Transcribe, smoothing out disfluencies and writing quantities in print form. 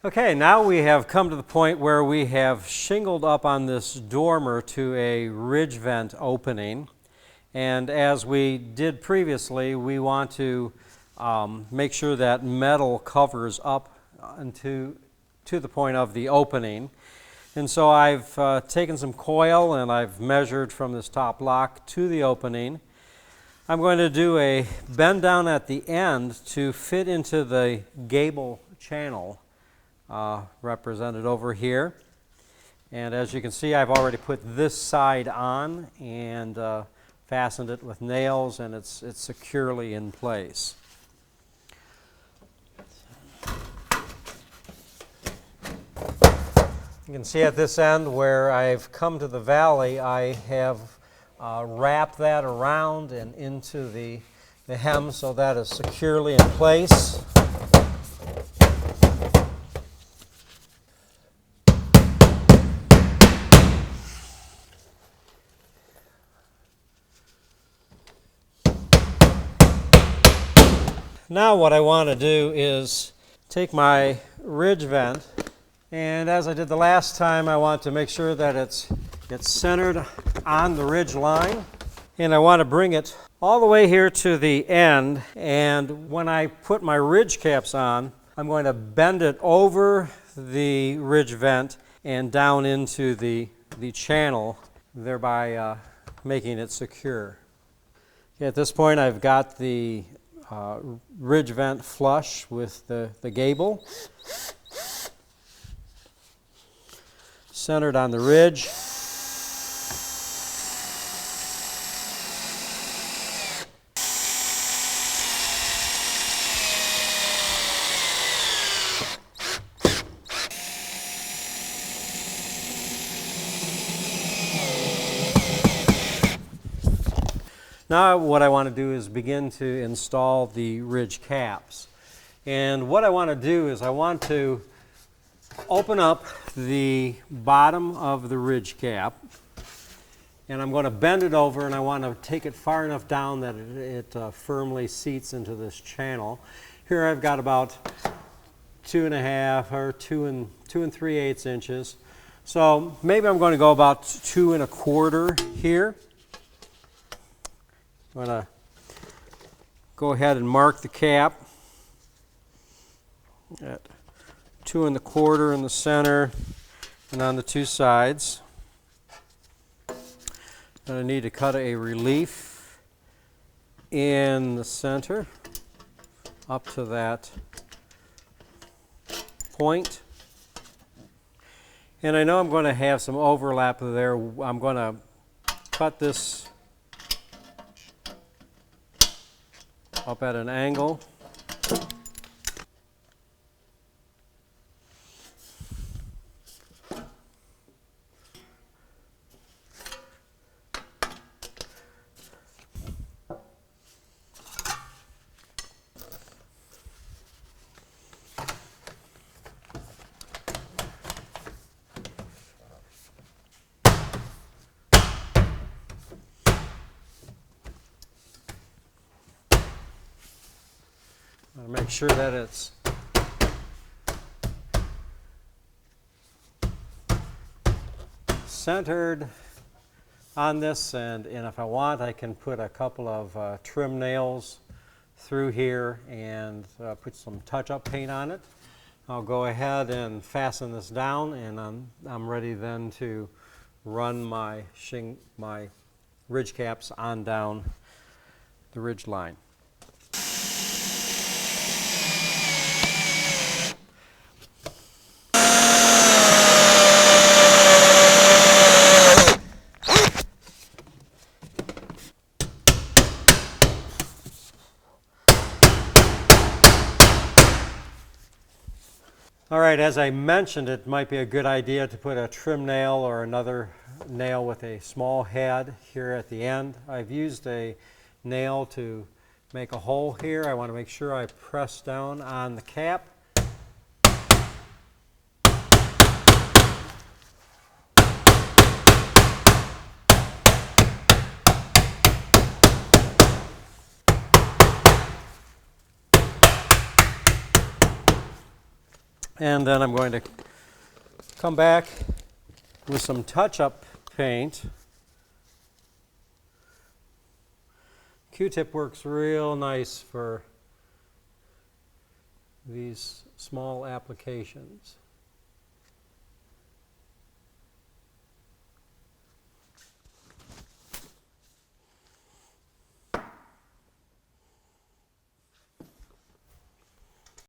Okay, now we have come to the point where we have shingled up on this dormer to a ridge vent opening. And as we did previously, we want to make sure that metal covers up to the point of the opening. And so I've taken some coil and I've measured from this top lock to the opening. I'm going to do a bend down at the end to fit into the Gable channel represented over here. And as you can see, I've already put this side on and fastened it with nails, and it's securely in place. You can see at this end where I've come to the valley, I have wrapped that around and into the hem so that is securely in place. Now what I want to do is take my ridge vent, and as I did the last time, I want to make sure that it's centered on the ridge line, and I want to bring it all the way here to the end. And when I put my ridge caps on, I'm going to bend it over the ridge vent and down into the channel, thereby making it secure. Okay, at this point I've got the ridge vent flush with the gable, centered on the ridge. Now what I want to do is begin to install the ridge caps. And what I want to do is I want to open up the bottom of the ridge cap, and I'm going to bend it over, and I want to take it far enough down that it firmly seats into this channel. Here I've got about 2.5 or 2 3/8 inches. So maybe I'm going to go about 2 1/4 here. I'm going to go ahead and mark the cap at 2 1/4 in the center and on the two sides. I need to cut a relief in the center up to that point. And I know I'm going to have some overlap there. I'm going to cut this up at an angle. Make sure that it's centered on this, and if I want, I can put a couple of trim nails through here and put some touch-up paint on it. I'll go ahead and fasten this down, and I'm ready then to run my ridge caps on down the ridge line. All right, as I mentioned, it might be a good idea to put a trim nail or another nail with a small head here at the end. I've used a nail to make a hole here. I want to make sure I press down on the cap. And then I'm going to come back with some touch-up paint. Q-tip works real nice for these small applications.